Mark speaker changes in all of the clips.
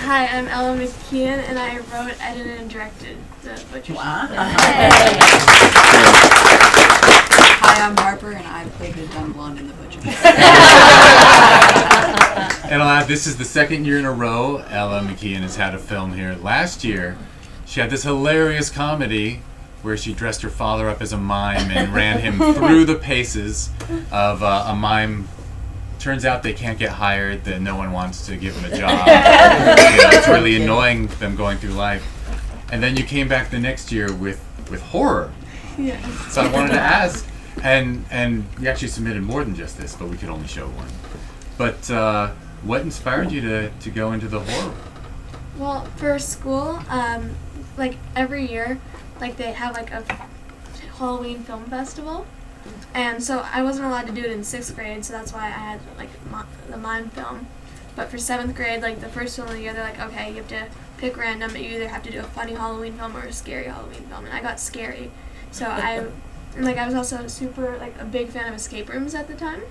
Speaker 1: Hi, I'm Ella McKeon, and I wrote, edited, and directed The Butcher Shop.
Speaker 2: Hi, I'm Harper, and I played the dumb blonde in The Butcher Shop.
Speaker 3: And this is the second year in a row Ella McKeon has had a film here. Last year, she had this hilarious comedy where she dressed her father up as a mime and ran him through the paces of a mime. Turns out they can't get hired, that no one wants to give them a job. It's really annoying them going through life. And then you came back the next year with horror.
Speaker 1: Yeah.
Speaker 3: So I wanted to ask, and you actually submitted more than just this, but we could only show one. But what inspired you to go into the horror?
Speaker 1: Well, for school, like every year, like they have like a Halloween film festival, and so I wasn't allowed to do it in 6th grade, so that's why I had like the mime film. But for 7th grade, like the first film of the year, they're like, okay, you have to pick random, but you either have to do a funny Halloween film or a scary Halloween film, and I got scary. So I was also super like a big fan of escape rooms at the time,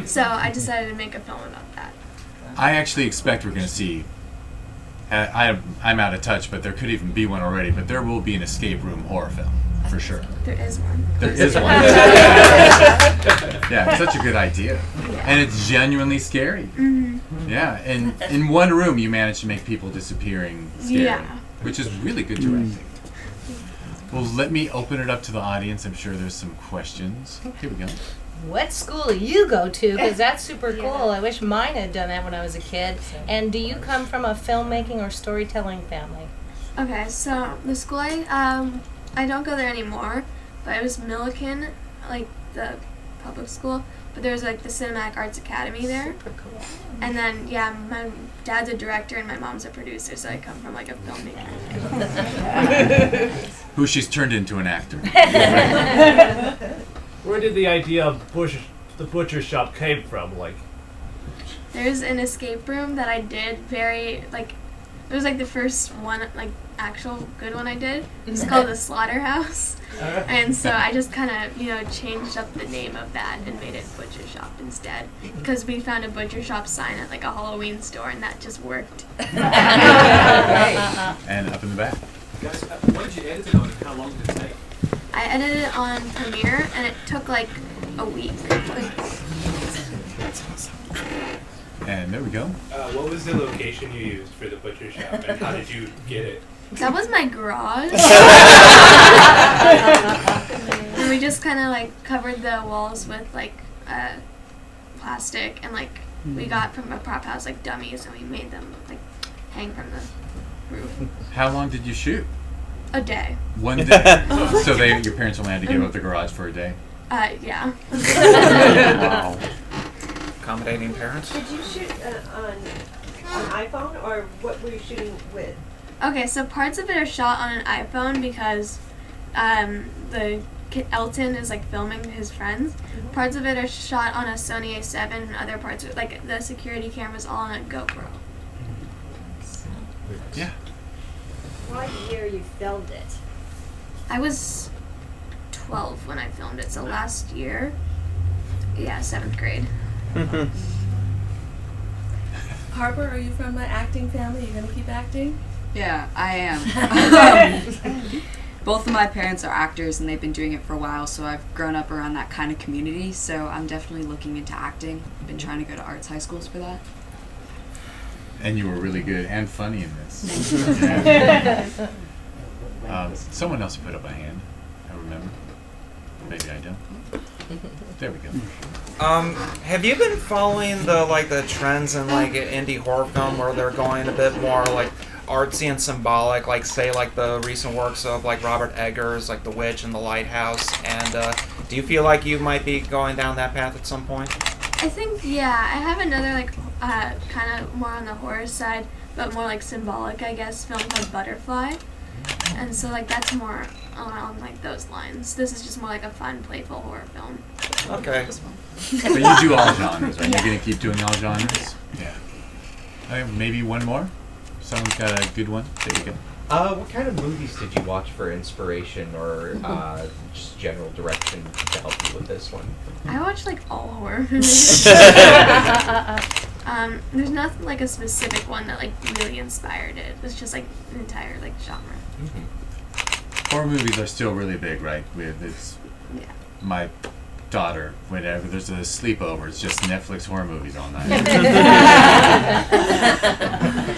Speaker 1: so I decided to make a film about that.
Speaker 3: I actually expect we're going to see. I'm out of touch, but there could even be one already. But there will be an escape room horror film for sure.
Speaker 1: There is one.
Speaker 3: There is one. Yeah, it's such a good idea, and it's genuinely scary.
Speaker 1: Mm-hmm.
Speaker 3: Yeah, and in one room you manage to make people disappearing scary,
Speaker 1: Yeah.
Speaker 3: which is really good directing. Well, let me open it up to the audience. I'm sure there's some questions. Here we go.
Speaker 4: What school do you go to? Because that's super cool. I wish mine had done that when I was a kid. And do you come from a filmmaking or storytelling family?
Speaker 1: Okay, so the school I don't go there anymore, but it was Milliken, like the public school, but there's like the Cinematic Arts Academy there.
Speaker 4: Super cool.
Speaker 1: And then, yeah, my dad's a director and my mom's a producer, so I come from like a filmmaker.
Speaker 3: Who she's turned into an actor.
Speaker 5: Where did the idea of the butcher shop came from? Like,
Speaker 1: There's an escape room that I did it was like the first one, like actual good one I did. It's called the Slaughterhouse. And so I just kind of, changed up the name of that and made it Butcher Shop instead. Because we found a butcher shop sign at like a Halloween store and that just worked.
Speaker 3: And up in the back.
Speaker 6: Guys, what did you edit it on and how long did it take?
Speaker 1: I edited it on Premiere and it took like a week.
Speaker 3: And there we go.
Speaker 6: What was the location you used for the butcher shop and how did you get it?
Speaker 1: That was my garage. And we just kind of like covered the walls with like plastic and like we got from a prop house like dummies and we made them like hang from the roof.
Speaker 3: How long did you shoot?
Speaker 1: A day.
Speaker 3: One day. So your parents only had to give up the garage for a day?
Speaker 1: Yeah.
Speaker 3: Wow.
Speaker 7: Accommodating parents.
Speaker 8: Did you shoot on iPhone or what were you shooting with?
Speaker 1: Okay, so parts of it are shot on an iPhone because the kid Elton is like filming his friends. Mm-hmm. Parts of it are shot on a Sony A7 and other parts are like the security camera's all on a GoPro.
Speaker 3: Yeah.
Speaker 8: What year you filmed it?
Speaker 1: I was 12 when I filmed it, so last year, 7th grade.
Speaker 9: Harper, are you from an acting family? You gonna keep acting?
Speaker 2: Yeah, I am. Both of my parents are actors and they've been doing it for a while, so I've grown up around that kind of community, so I'm definitely looking into acting. I've been trying to go to arts high schools for that.
Speaker 3: And you were really good and funny in this. Someone else put up a hand, I remember. Maybe I don't. There we go.
Speaker 7: Have you been following the trends in like indie horror film where they're going a bit more like artsy and symbolic, like say like the recent works of like Robert Eggers, like The Witch and The Lighthouse, and do you feel like you might be going down that path at some point?
Speaker 1: I think, I have another like kind of more on the horror side, but more like symbolic, I guess, film called Butterfly. And so like that's more along like those lines. This is just more like a fun, playful horror film.
Speaker 7: Okay.
Speaker 3: So you do all genres, right? You're going to keep doing all genres? Yeah. Maybe one more? Someone's got a good one? There you go.
Speaker 10: What kind of movies did you watch for inspiration or just general direction to help you with this one?
Speaker 1: I watch like all horror movies. There's nothing like a specific one that like really inspired it. It's just like an entire like genre.
Speaker 3: Horror movies are still really big, right? It's
Speaker 1: Yeah.
Speaker 3: my daughter, whenever there's a sleepover, it's just Netflix horror movies all night.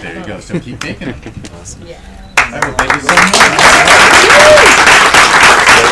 Speaker 3: There you go. So keep making it.
Speaker 7: Awesome.
Speaker 4: Yeah.
Speaker 3: All right, well, thank you so much.